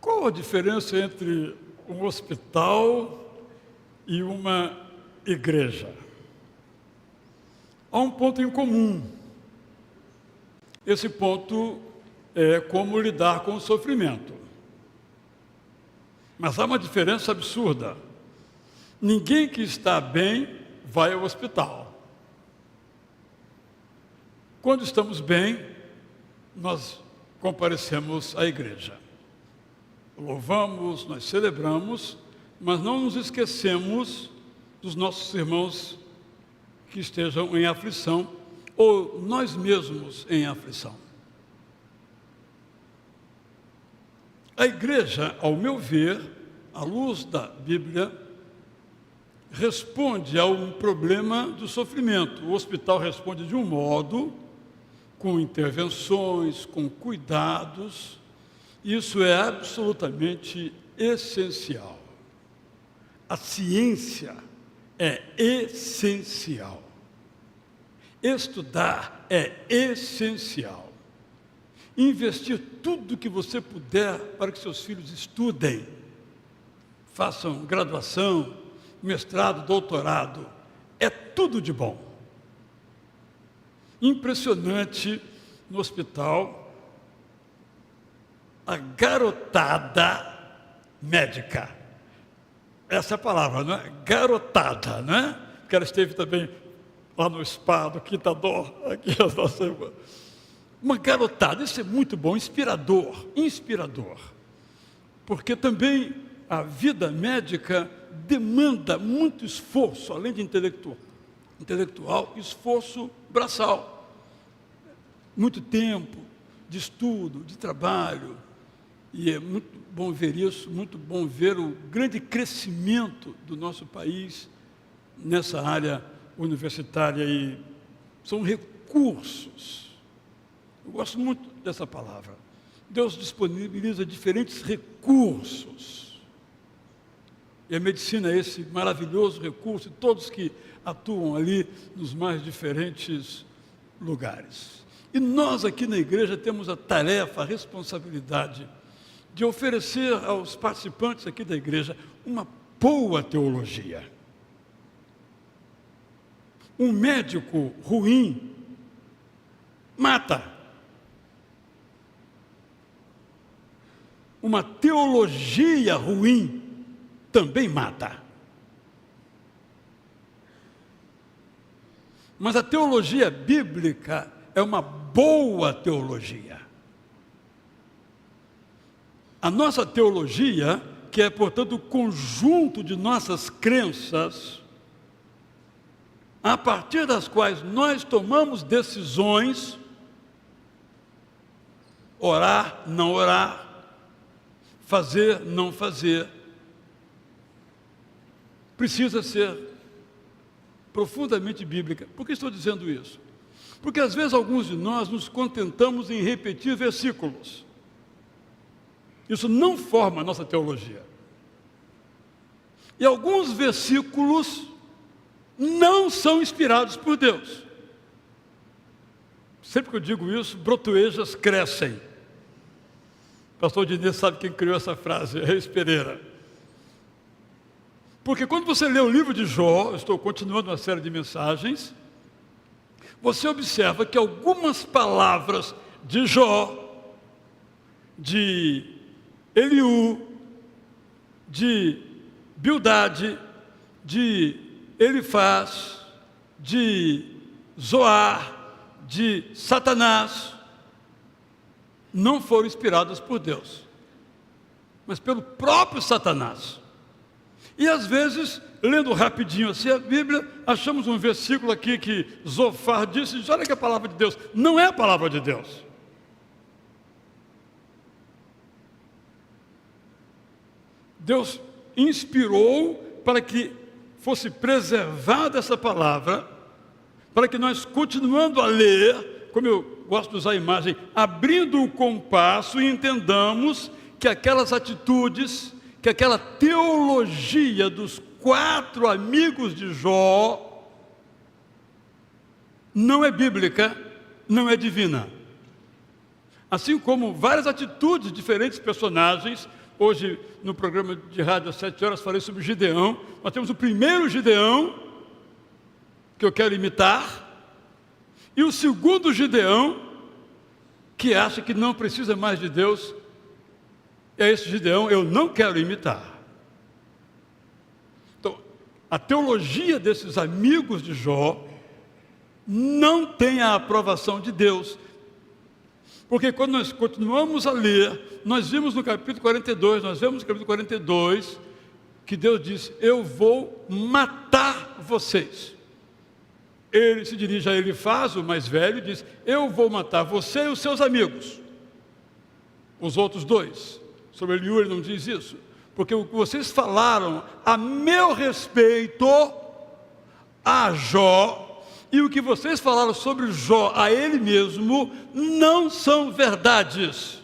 Qual a diferença entre um hospital e uma igreja? Há um ponto em comum. Esse ponto é como lidar com o sofrimento. Mas há uma diferença absurda. Ninguém que está bem vai ao hospital. Quando estamos bem, nós comparecemos à igreja. Louvamos, nós celebramos, mas não nos esquecemos dos nossos irmãos que estejam em aflição, ou nós mesmos em aflição. A igreja, ao meu ver, à luz da Bíblia, responde a um problema do sofrimento. O hospital responde de um modo, com intervenções, com cuidados. Isso é absolutamente essencial. A ciência é essencial. Estudar é essencial. Investir tudo que você puder para que seus filhos estudem, façam graduação, mestrado, doutorado, é tudo de bom. Impressionante no hospital, a garotada médica. Essa é a palavra, não é? Garotada, não é? Porque ela esteve também lá no spa do Quintador, aqui a nossa irmã. Uma garotada, isso é muito bom, inspirador. Porque também a vida médica demanda muito esforço, além de intelectual, esforço braçal. Muito tempo de estudo, de trabalho. E é muito bom ver isso, muito bom ver o grande crescimento do nosso país nessa área universitária. E são recursos. Eu gosto muito dessa palavra. Deus disponibiliza diferentes recursos. E a medicina é esse maravilhoso recurso, e todos que atuam ali nos mais diferentes lugares. E nós aqui na igreja temos a tarefa, a responsabilidade de oferecer aos participantes aqui da igreja uma boa teologia. Um médico ruim mata. Uma teologia ruim também mata. Mas a teologia bíblica é uma boa teologia. A nossa teologia, que é, portanto, o conjunto de nossas crenças, a partir das quais nós tomamos decisões, orar, não orar, fazer, não fazer, precisa ser profundamente bíblica. Por que estou dizendo isso? Porque às vezes alguns de nós nos contentamos em repetir versículos. Isso não forma a nossa teologia. E alguns versículos não são inspirados por Deus. Sempre que eu digo isso, brotoejas crescem. O pastor Diniz sabe quem criou essa frase, é Reis Pereira. Porque quando você lê o livro de Jó, eu estou continuando uma série de mensagens, você observa que algumas palavras de Jó, de Eliú, de Bildade, de Elifaz, de Zoar, de Satanás, não foram inspiradas por Deus, mas pelo próprio Satanás. E às vezes, lendo rapidinho assim a Bíblia, achamos um versículo aqui que Zofar disse, diz, olha que é a palavra de Deus. Não é a palavra de Deus. Deus inspirou para que fosse preservada essa palavra, para que nós, continuando a ler, como eu gosto de usar a imagem, abrindo o compasso e entendamos que aquelas atitudes, que aquela teologia dos 4 amigos de Jó não é bíblica, não é divina. Assim como várias atitudes de diferentes personagens Hoje, no programa de rádio às 7 horas, falei sobre Gideão. Nós temos o primeiro Gideão, que eu quero imitar, e o segundo Gideão, que acha que não precisa mais de Deus. É esse Gideão eu não quero imitar. Então, a teologia desses amigos de Jó não tem a aprovação de Deus. Porque quando nós continuamos a ler, nós vimos no capítulo 42, que Deus diz: eu vou matar vocês. Ele se dirige a Elifaz, o mais velho, e diz: eu vou matar você e os seus amigos. Os outros dois. Sobre Eliú ele não diz isso. Porque o que vocês falaram a meu respeito, a Jó, e o que vocês falaram sobre Jó a ele mesmo, não são verdades.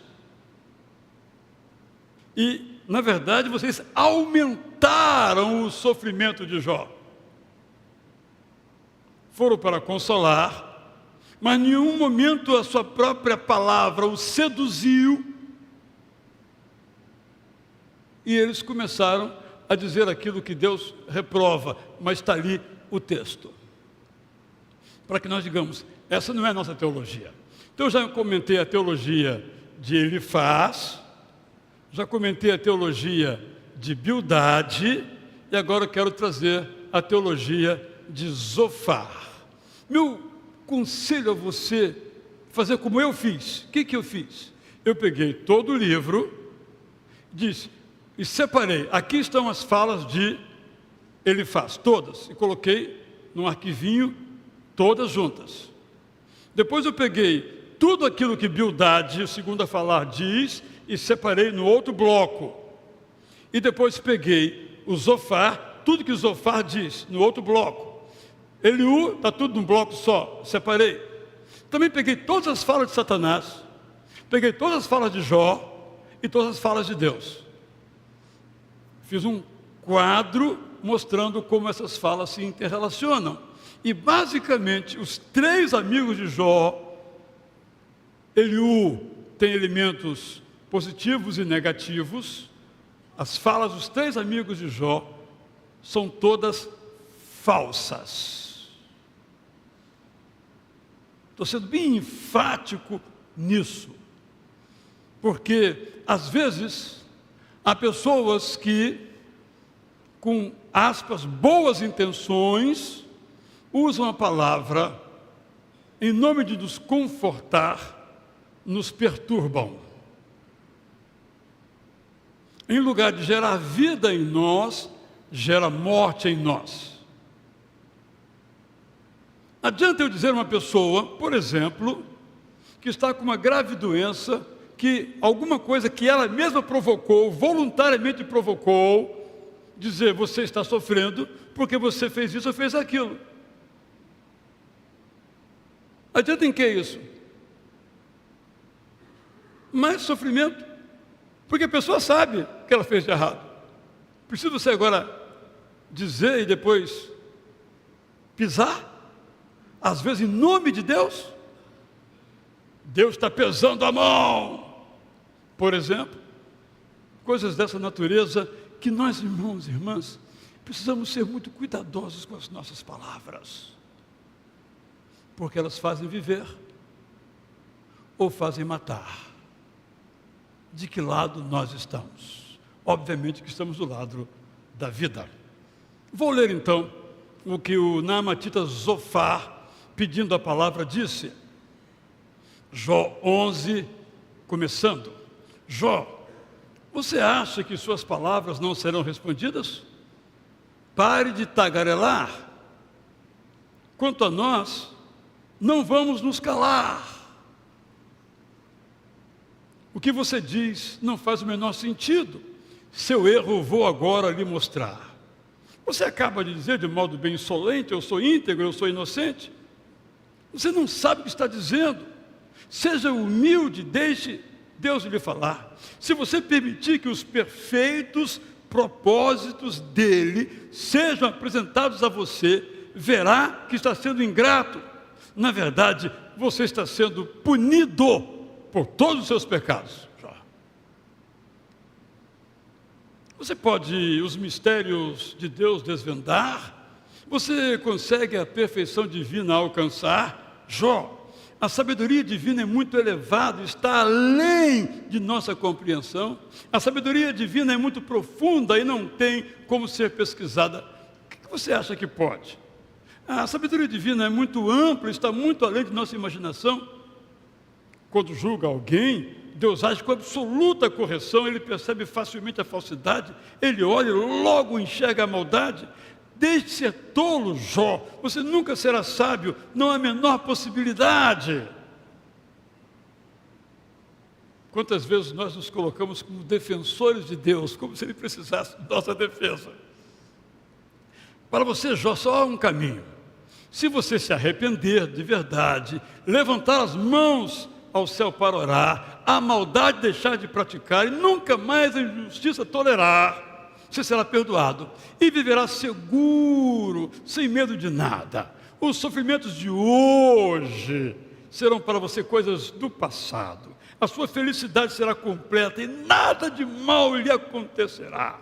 E, na verdade, vocês aumentaram o sofrimento de Jó. Foram para consolar, mas em nenhum momento a sua própria palavra o seduziu. E eles começaram a dizer aquilo que Deus reprova, mas está ali o texto. Para que nós digamos, essa não é a nossa teologia. Então eu já comentei a teologia de Elifaz, já comentei a teologia de Bildade, e agora eu quero trazer a teologia de Zofar. Meu conselho a você, fazer como eu fiz. O que eu fiz? Eu peguei todo o livro, disse, e separei, aqui estão as falas de Elifaz, todas, e coloquei num arquivinho, todas juntas. Depois eu peguei tudo aquilo que Bildade, o segundo a falar, diz, e separei no outro bloco. E depois peguei o Zofar, tudo que o Zofar diz, no outro bloco. Eliú, está tudo num bloco só, separei. Também peguei todas as falas de Satanás, peguei todas as falas de Jó e todas as falas de Deus. Fiz um quadro mostrando como essas falas se interrelacionam. E basicamente, os três amigos de Jó, Eliú tem elementos positivos e negativos. As falas dos três amigos de Jó são todas falsas. Estou sendo bem enfático nisso, porque às vezes há pessoas que, com aspas, boas intenções, usam a palavra em nome de nos confortar, nos perturbam. Em lugar de gerar vida em nós, gera morte em nós. Adianta eu dizer a uma pessoa, por exemplo, que está com uma grave doença, que alguma coisa que ela mesma provocou, voluntariamente provocou, dizer, você está sofrendo porque você fez isso ou fez aquilo. Adianta em que isso? Mais sofrimento, porque a pessoa sabe que ela fez de errado. Precisa você agora dizer e depois pisar? Às vezes em nome de Deus? Deus está pesando a mão, por exemplo. Coisas dessa natureza que nós, irmãos e irmãs, precisamos ser muito cuidadosos com as nossas palavras, porque elas fazem viver ou fazem matar. De que lado nós estamos? Obviamente que estamos do lado da vida. Vou ler então o que o naamatita Zofar, pedindo a palavra, disse. Jó 11, começando. Jó, você acha que suas palavras não serão respondidas? Pare de tagarelar. Quanto a nós, não vamos nos calar. O que você diz não faz o menor sentido. Seu erro vou agora lhe mostrar. Você acaba de dizer de modo bem insolente, eu sou íntegro, eu sou inocente. Você não sabe o que está dizendo. Seja humilde, deixe Deus lhe falar. Se você permitir que os perfeitos propósitos dele sejam apresentados a você, verá que está sendo ingrato. Na verdade, você está sendo punido por todos os seus pecados. Você pode os mistérios de Deus desvendar? Você consegue a perfeição divina alcançar? Jó, a sabedoria divina é muito elevada, está além de nossa compreensão. A sabedoria divina é muito profunda e não tem como ser pesquisada. O que você acha que pode? A sabedoria divina é muito ampla, está muito além de nossa imaginação. Quando julga alguém, Deus age com absoluta correção, ele percebe facilmente a falsidade, ele olha e logo enxerga a maldade. Deixe de ser tolo, Jó, você nunca será sábio, não há a menor possibilidade. Quantas vezes nós nos colocamos como defensores de Deus, como se ele precisasse de nossa defesa? Para você, Jó, só há um caminho. Se você se arrepender de verdade, levantar as mãos ao céu para orar, a maldade deixar de praticar e nunca mais a injustiça tolerar, você será perdoado e viverá seguro, sem medo de nada. Os sofrimentos de hoje serão para você coisas do passado. A sua felicidade será completa e nada de mal lhe acontecerá.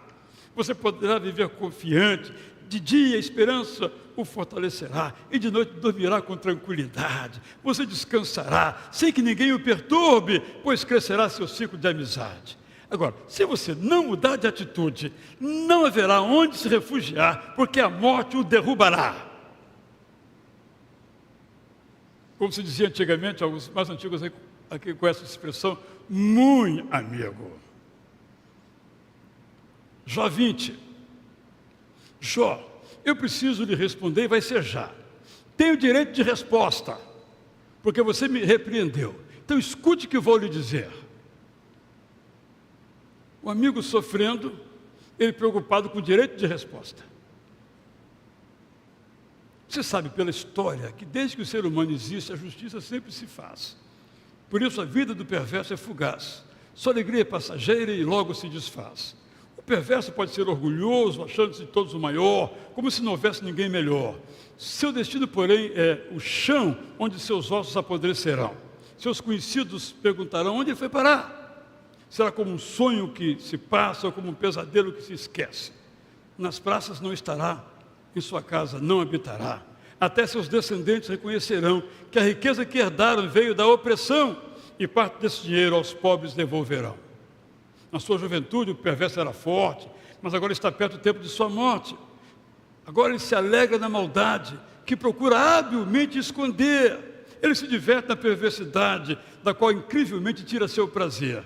Você poderá viver confiante. De dia a esperança o fortalecerá e de noite dormirá com tranquilidade. Você descansará sem que ninguém o perturbe, pois crescerá seu ciclo de amizade. Agora, se você não mudar de atitude, não haverá onde se refugiar, porque a morte o derrubará. Como se dizia antigamente, alguns mais antigos aqui conhecem essa expressão, muito amigo. Jó 20. Jó, eu preciso lhe responder e vai ser já. Tenho direito de resposta, porque você me repreendeu. Então escute o que eu vou lhe dizer. O amigo sofrendo, ele preocupado com o direito de resposta. Você sabe pela história que desde que o ser humano existe, a justiça sempre se faz. Por isso a vida do perverso é fugaz. Sua alegria é passageira e logo se desfaz. O perverso pode ser orgulhoso, achando-se de todos o maior, como se não houvesse ninguém melhor. Seu destino, porém, é o chão onde seus ossos apodrecerão. Seus conhecidos perguntarão onde ele foi parar. Será como um sonho que se passa ou como um pesadelo que se esquece. Nas praças não estará, em sua casa não habitará. Até seus descendentes reconhecerão que a riqueza que herdaram veio da opressão e parte desse dinheiro aos pobres devolverão. Na sua juventude o perverso era forte, mas agora está perto do tempo de sua morte. Agora ele se alegra na maldade, que procura habilmente esconder. Ele se diverte na perversidade, da qual incrivelmente tira seu prazer.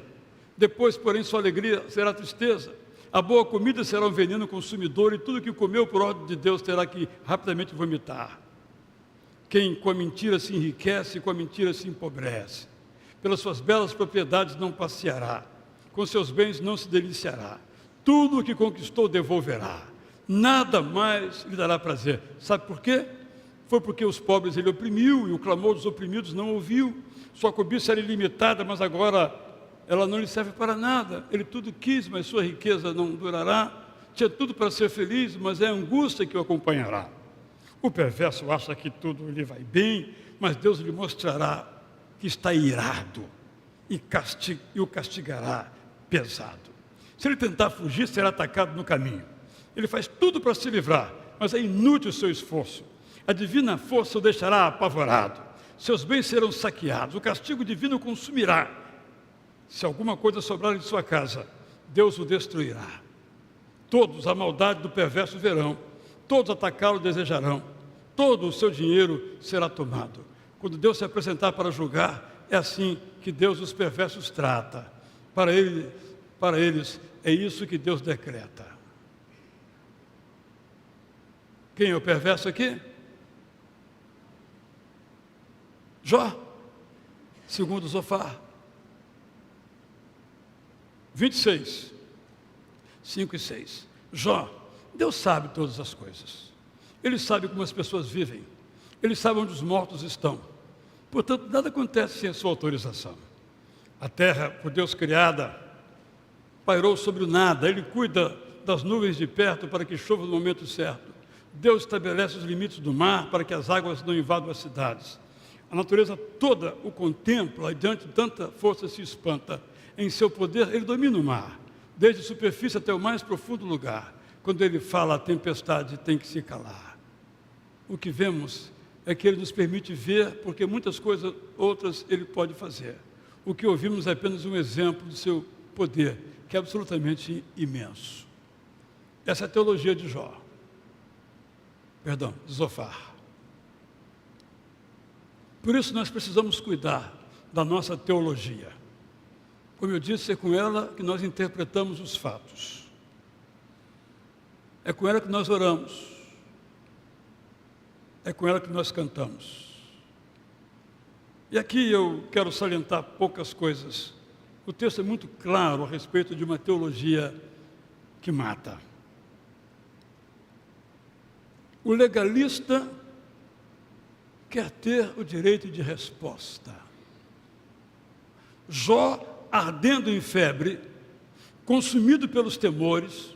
Depois, porém, sua alegria será tristeza. A boa comida será um veneno consumidor e tudo que comeu por ordem de Deus terá que rapidamente vomitar. Quem com a mentira se enriquece, com a mentira se empobrece. Pelas suas belas propriedades não passeará, com seus bens não se deliciará. Tudo o que conquistou devolverá. Nada mais lhe dará prazer. Sabe por quê? Foi porque os pobres ele oprimiu e o clamor dos oprimidos não ouviu. Sua cobiça era ilimitada, mas agora ela não lhe serve para nada. Ele tudo quis, mas sua riqueza não durará. Tinha tudo para ser feliz, mas é a angústia que o acompanhará. O perverso acha que tudo lhe vai bem, mas Deus lhe mostrará que está irado e o castigará pesado. Se ele tentar fugir, será atacado no caminho. Ele faz tudo para se livrar, mas é inútil o seu esforço. A divina força o deixará apavorado. Seus bens serão saqueados, o castigo divino o consumirá. Se alguma coisa sobrar em sua casa, Deus o destruirá. Todos a maldade do perverso verão, todos atacá-lo desejarão, todo o seu dinheiro será tomado. Quando Deus se apresentar para julgar, é assim que Deus os perversos trata. Para eles é isso que Deus decreta. Quem é o perverso aqui? Jó, segundo Zofar. 26, 5 e 6. Jó, Deus sabe todas as coisas. Ele sabe como as pessoas vivem. Ele sabe onde os mortos estão. Portanto, nada acontece sem a sua autorização. A terra, por Deus criada, pairou sobre o nada. Ele cuida das nuvens de perto para que chova no momento certo. Deus estabelece os limites do mar para que as águas não invadam as cidades. A natureza toda o contempla e diante de tanta força se espanta. Em seu poder, ele domina o mar. desde a superfície até o mais profundo lugar. Quando ele fala, a tempestade tem que se calar. O que vemos é que ele nos permite ver, porque muitas coisas outras ele pode fazer. O que ouvimos é apenas um exemplo do seu poder, que é absolutamente imenso. Essa é a teologia de de Zofar. Por isso nós precisamos cuidar da nossa teologia. Como eu disse, é com ela que nós interpretamos os fatos. É com ela que nós oramos. É com ela que nós cantamos. E aqui eu quero salientar poucas coisas. O texto é muito claro a respeito de uma teologia que mata. O legalista quer ter o direito de resposta. Jó, ardendo em febre, consumido pelos temores,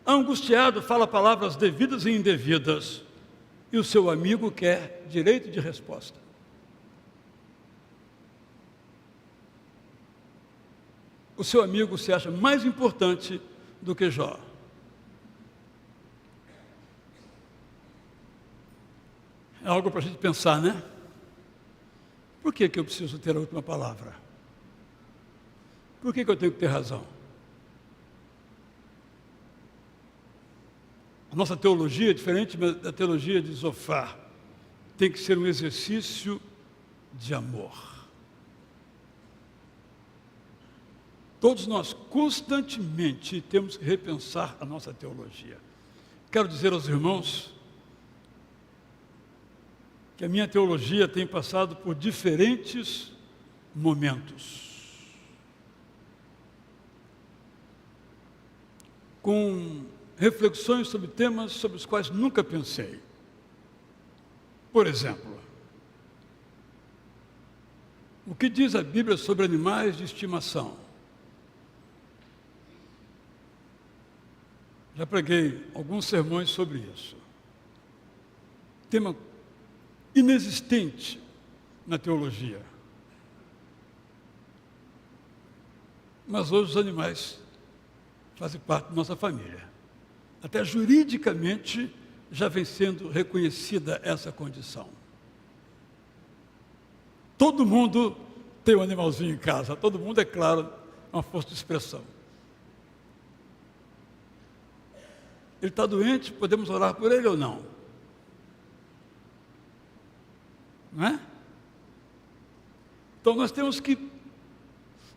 angustiado, fala palavras devidas e indevidas, e o seu amigo quer direito de resposta. O seu amigo se acha mais importante do que Jó. É algo para a gente pensar, né? Por que eu preciso ter a última palavra? Por que eu tenho que ter razão? A nossa teologia, diferente da teologia de Zofar, tem que ser um exercício de amor. Todos nós, constantemente, temos que repensar a nossa teologia. Quero dizer aos irmãos que a minha teologia tem passado por diferentes momentos. Com reflexões sobre temas sobre os quais nunca pensei. Por exemplo, o que diz a Bíblia sobre animais de estimação? Já preguei alguns sermões sobre isso. Tema inexistente na teologia. Mas hoje os animais fazem parte da nossa família. Até juridicamente já vem sendo reconhecida essa condição. Todo mundo tem um animalzinho em casa, todo mundo, é claro, uma força de expressão. Ele está doente, podemos orar por ele ou não? Não é? Então nós temos que...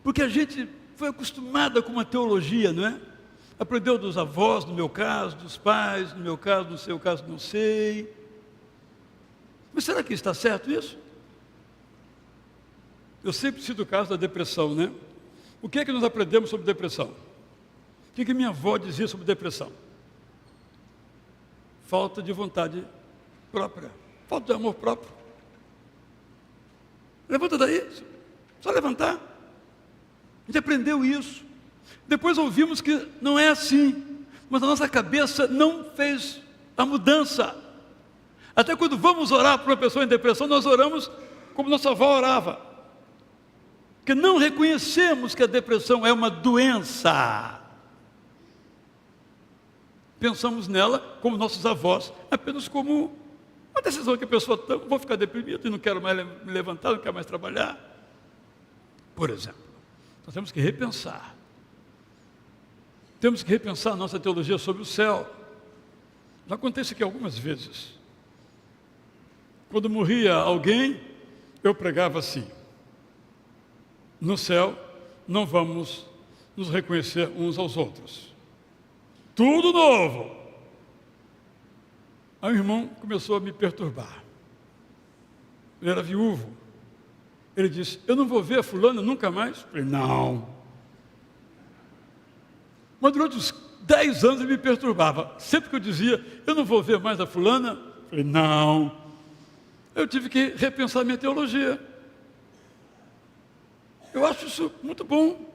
Porque a gente foi acostumada com uma teologia, não é? Aprendeu dos avós, no meu caso, dos pais, no meu caso, no seu caso, não sei. Mas será que está certo isso? Eu sempre cito o caso da depressão, né? O que é que nós aprendemos sobre depressão? O que minha avó dizia sobre depressão? Falta de vontade própria, falta de amor próprio. Levanta daí, só levantar. A gente aprendeu isso. Depois ouvimos que não é assim, mas a nossa cabeça não fez a mudança. Até quando vamos orar para uma pessoa em depressão, nós oramos como nossa avó orava. Porque não reconhecemos que a depressão é uma doença. Pensamos nela, como nossos avós, apenas como uma decisão que a pessoa toma: vou ficar deprimido e não quero mais me levantar, não quero mais trabalhar. Por exemplo, nós temos que repensar. Temos que repensar a nossa teologia sobre o céu. Já acontece aqui algumas vezes. Quando morria alguém, eu pregava assim: no céu não vamos nos reconhecer uns aos outros. Tudo novo. Aí o irmão começou a me perturbar. Ele era viúvo. Ele disse: eu não vou ver a fulana nunca mais? Eu falei: não. Mas durante uns 10 anos ele me perturbava. Sempre que eu dizia: eu não vou ver mais a fulana, eu falei: não. Eu tive que repensar minha teologia. Eu acho isso muito bom.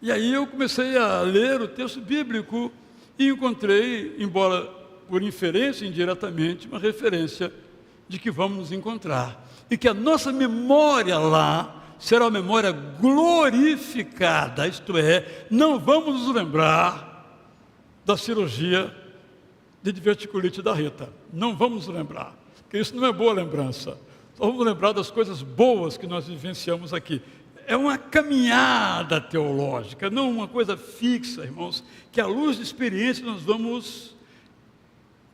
E aí eu comecei a ler o texto bíblico e encontrei, embora por inferência, indiretamente, uma referência de que vamos nos encontrar. E que a nossa memória lá será uma memória glorificada, isto é, não vamos nos lembrar da cirurgia de diverticulite da Rita, não vamos nos lembrar, porque isso não é boa lembrança, só vamos lembrar das coisas boas que nós vivenciamos aqui. É uma caminhada teológica, não uma coisa fixa, irmãos, que à luz de experiência nós vamos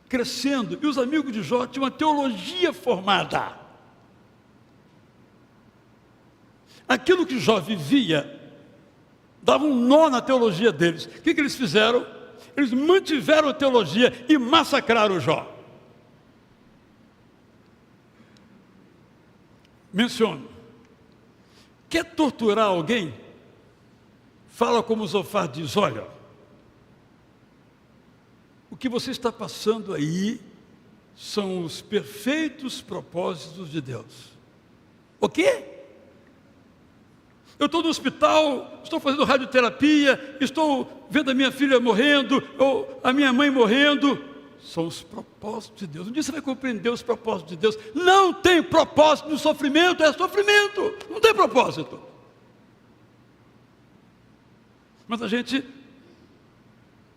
crescendo. E os amigos de Jó tinham uma teologia formada. Aquilo que Jó vivia dava um nó na teologia deles. O que eles fizeram? Eles mantiveram a teologia e massacraram Jó. Menciono. Quer torturar alguém? Fala como Zofar diz: olha, o que você está passando aí são os perfeitos propósitos de Deus. O quê? Eu estou no hospital, estou fazendo radioterapia, estou vendo a minha filha morrendo, ou a minha mãe morrendo. São os propósitos de Deus. Um dia você vai compreender os propósitos de Deus. Não tem propósito no sofrimento, é sofrimento. Não tem propósito. Mas a gente,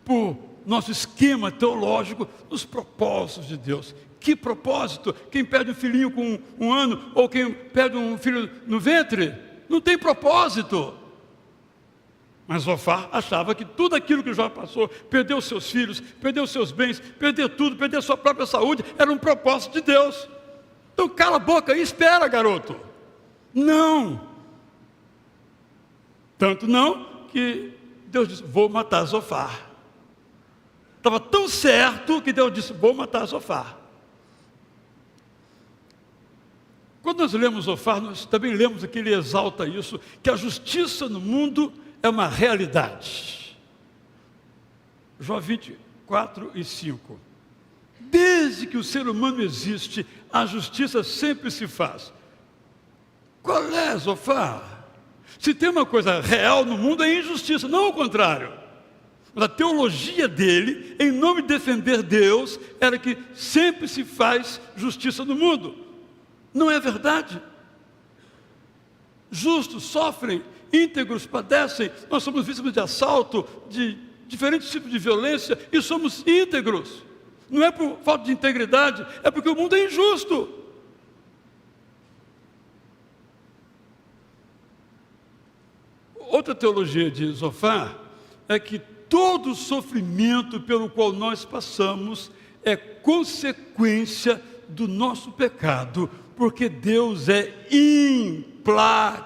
por nosso esquema teológico, os propósitos de Deus. Que propósito? Quem perde um filhinho com 1 ano, ou quem perde um filho no ventre, não tem propósito. Mas Zofar achava que tudo aquilo que Jó passou, perdeu seus filhos, perdeu seus bens, perdeu tudo, perdeu sua própria saúde, era um propósito de Deus. Então cala a boca e espera, garoto. Não. Tanto não que Deus disse: vou matar Zofar. Estava tão certo que Deus disse: vou matar Zofar. Quando nós lemos Zofar, nós também lemos que ele exalta isso, que a justiça no mundo é uma realidade. Jó 24 e 5. Desde que o ser humano existe, a justiça sempre se faz. Qual é, Zofar? Se tem uma coisa real no mundo, é injustiça, não o contrário. Mas a teologia dele, em nome de defender Deus, era que sempre se faz justiça no mundo. Não é verdade? Justos sofrem, íntegros padecem, nós somos vítimas de assalto, de diferentes tipos de violência, e somos íntegros. Não é por falta de integridade, é porque o mundo é injusto. Outra teologia de Zofar é que todo o sofrimento pelo qual nós passamos é consequência do nosso pecado, porque Deus é implacável.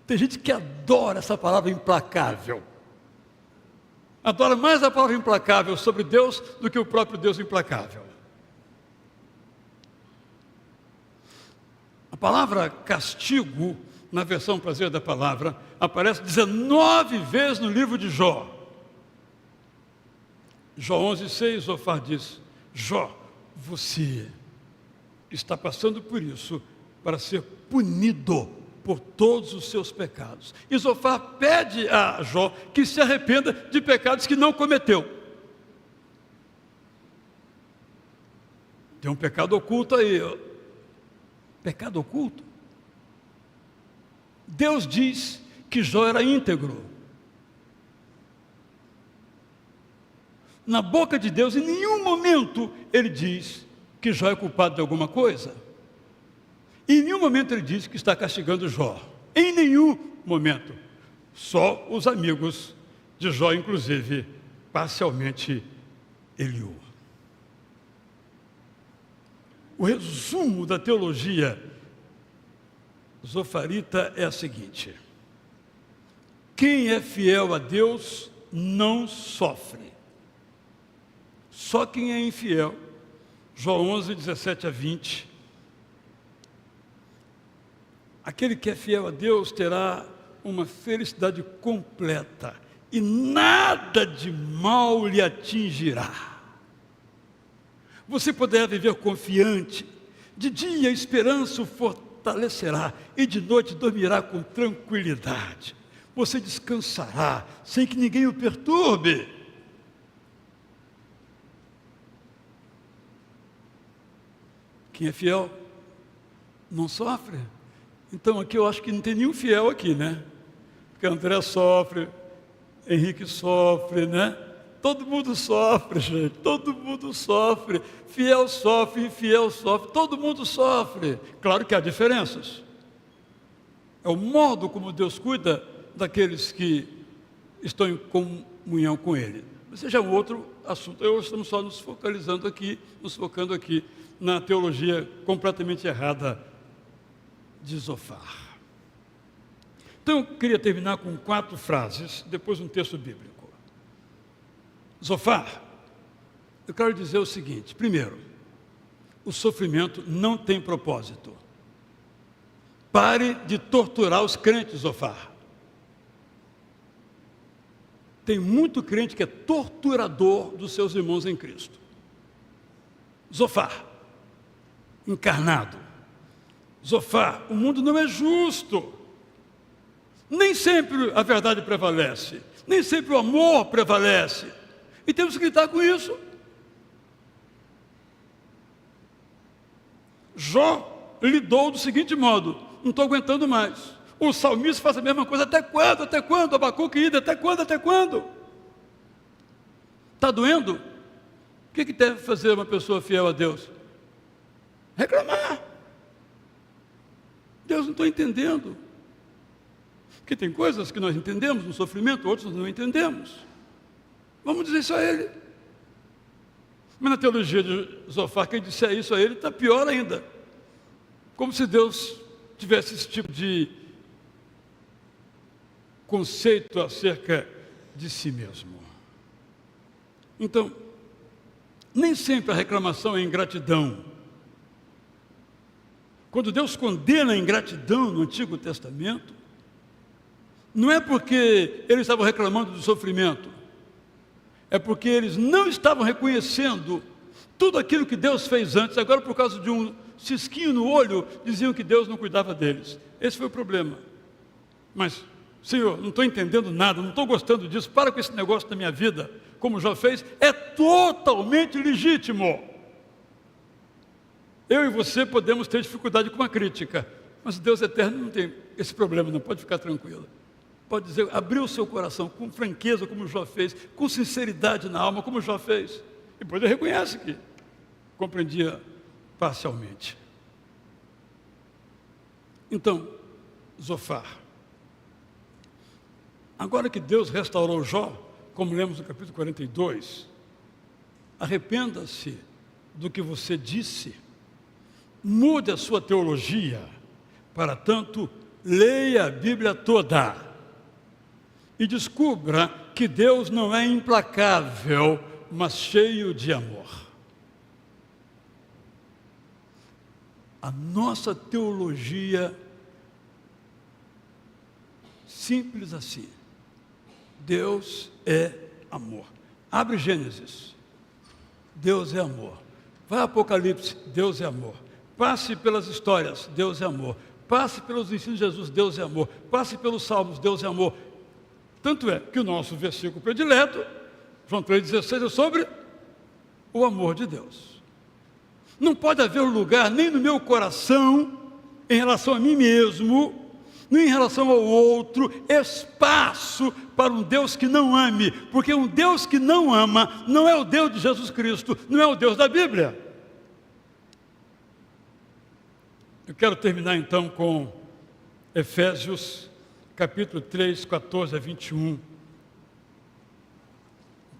Tem gente que adora essa palavra implacável. Adora mais a palavra implacável sobre Deus do que o próprio Deus implacável. A palavra castigo, na versão prazer da palavra, aparece 19 vezes no livro de Jó. Jó 11:6, Zofar diz: Jó, você está passando por isso para ser punido por todos os seus pecados. E Zofar pede a Jó que se arrependa de pecados que não cometeu. Tem um pecado oculto aí. Pecado oculto? Deus diz que Jó era íntegro. Na boca de Deus, em nenhum momento ele diz que Jó é culpado de alguma coisa. Em nenhum momento ele diz que está castigando Jó. Em nenhum momento. Só os amigos de Jó, inclusive, parcialmente Eliú. O resumo da teologia zofarita é a seguinte: quem é fiel a Deus não sofre. Só quem é infiel. Jó 11:17-20. Aquele que é fiel a Deus terá uma felicidade completa e nada de mal lhe atingirá. Você poderá viver confiante, de dia a esperança o fortalecerá e de noite dormirá com tranquilidade. Você descansará sem que ninguém o perturbe. Quem é fiel Não sofre? Então aqui eu acho que não tem nenhum fiel aqui, né? Porque André sofre, Henrique sofre, né? Todo mundo sofre, gente, todo mundo sofre. Fiel sofre, infiel sofre, todo mundo sofre. Claro que há diferenças. É o modo como Deus cuida daqueles que estão em comunhão com Ele. Mas seja um outro assunto. Hoje estamos só nos focando aqui na teologia completamente errada de Zofar. Então eu queria terminar com 4 frases, depois um texto bíblico. Zofar, eu quero dizer o seguinte: primeiro, o sofrimento não tem propósito. Pare de torturar os crentes, Zofar. Tem muito crente que é torturador dos seus irmãos em Cristo. Zofar, encarnado. Zofar, o mundo não é justo. Nem sempre a verdade prevalece. Nem sempre o amor prevalece. E temos que lidar com isso. Jó lidou do seguinte modo: não estou aguentando mais. O salmista faz a mesma coisa. Até quando? Até quando? Abacuque, ida, até quando? Até quando? Está doendo? O que deve fazer uma pessoa fiel a Deus? Reclamar. Deus, não estou entendendo. Porque tem coisas que nós entendemos no sofrimento, outras nós não entendemos. Vamos dizer isso a Ele. Mas na teologia de Zofar, quem disser isso a Ele está pior ainda. Como se Deus tivesse esse tipo de conceito acerca de si mesmo. Então, nem sempre a reclamação é ingratidão. Quando Deus condena a ingratidão no Antigo Testamento, não é porque eles estavam reclamando do sofrimento, é porque eles não estavam reconhecendo tudo aquilo que Deus fez antes. Agora, por causa de um cisquinho no olho, diziam que Deus não cuidava deles. Esse foi o problema. Mas, Senhor, não estou entendendo nada, não estou gostando disso, para com esse negócio da minha vida, como já fez, é totalmente legítimo. Eu e você podemos ter dificuldade com a crítica, mas Deus eterno não tem esse problema, não, pode ficar tranquilo. Pode dizer, abrir o seu coração com franqueza, como Jó fez, com sinceridade na alma, como Jó fez. E depois ele reconhece que compreendia parcialmente. Então, Zofar. Agora que Deus restaurou Jó, como lemos no capítulo 42, arrependa-se do que você disse, mude a sua teologia, para tanto, leia a Bíblia toda e descubra que Deus não é implacável, mas cheio de amor. A nossa teologia, simples assim: Deus é amor. Abre Gênesis, Deus é amor. Vai a Apocalipse, Deus é amor. Passe pelas histórias, Deus é amor. Passe pelos ensinos de Jesus, Deus é amor. Passe pelos salmos, Deus é amor. Tanto é que o nosso versículo predileto, João 3,16, é sobre o amor de Deus. Não pode haver lugar nem no meu coração, em relação a mim mesmo, nem em relação ao outro, espaço para um Deus que não ame, porque um Deus que não ama não é o Deus de Jesus Cristo, não é o Deus da Bíblia. Eu quero terminar então com Efésios capítulo 3, 14 a 21. Um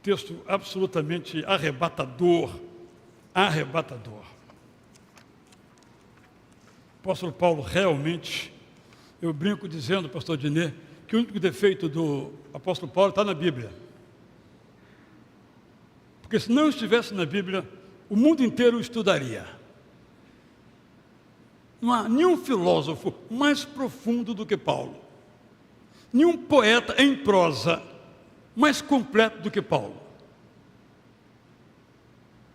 texto absolutamente arrebatador. Arrebatador. O apóstolo Paulo realmente, eu brinco dizendo, pastor Dinê, que o único defeito do apóstolo Paulo está na Bíblia. Porque se não estivesse na Bíblia, o mundo inteiro o estudaria. Não há nenhum filósofo mais profundo do que Paulo. Nenhum poeta em prosa mais completo do que Paulo.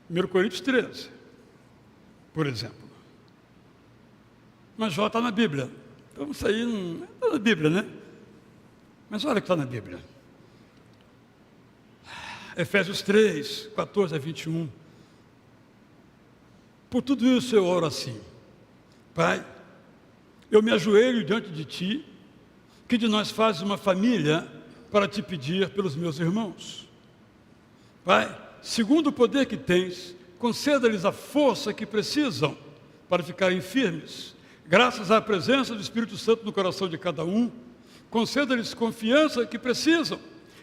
1 Coríntios 13, por exemplo. Mas Jó está na Bíblia. Vamos sair, está na Bíblia, né? Mas olha o que está na Bíblia. Efésios 3, 14 a 21. Por tudo isso eu oro assim: Pai, eu me ajoelho diante de ti, que de nós fazes uma família para te pedir pelos meus irmãos. Pai, segundo o poder que tens, conceda-lhes a força que precisam para ficarem firmes, graças à presença do Espírito Santo no coração de cada um. Conceda-lhes confiança que precisam,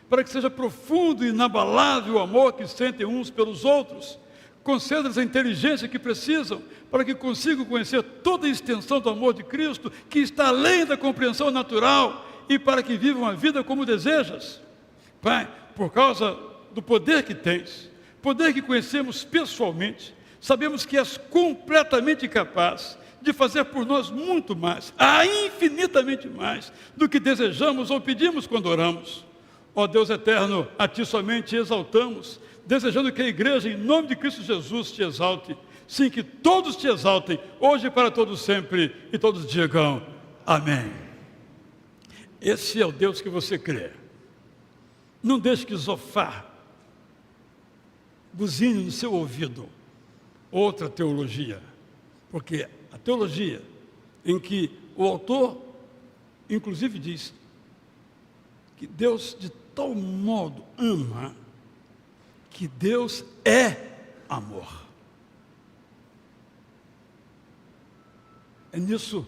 para que seja profundo e inabalável o amor que sentem uns pelos outros. Conceda-lhes a inteligência que precisam, para que consigam conhecer toda a extensão do amor de Cristo, que está além da compreensão natural, e para que vivam a vida como desejas. Pai, por causa do poder que tens, poder que conhecemos pessoalmente, sabemos que és completamente capaz de fazer por nós muito mais, infinitamente mais, do que desejamos ou pedimos quando oramos. Ó Deus eterno, a Ti somente exaltamos, desejando que a igreja, em nome de Cristo Jesus, te exalte. Sim, que todos te exaltem, hoje e para todos sempre, e todos digam amém. Esse é o Deus que você crê. Não deixe que Zofar buzine no seu ouvido outra teologia, porque a teologia em que o autor, inclusive, diz que Deus de tal modo ama, que Deus é amor. É nisso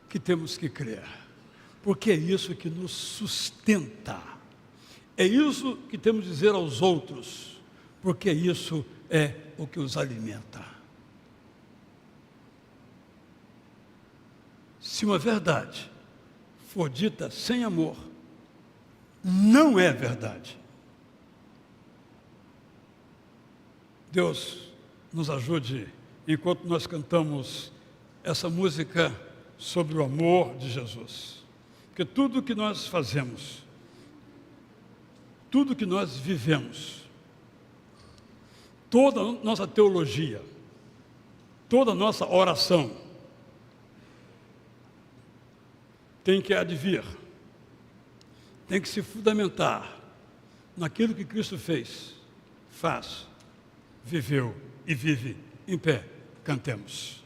que temos que crer, porque é isso que nos sustenta. É isso que temos que dizer aos outros, porque isso é o que os alimenta. Se uma verdade for dita sem amor, não é verdade. Deus nos ajude, enquanto nós cantamos essa música sobre o amor de Jesus. Porque tudo que nós fazemos, tudo que nós vivemos, toda a nossa teologia, toda a nossa oração, tem que advir, tem que se fundamentar naquilo que Cristo fez, faz, viveu e vive. Em pé, cantemos.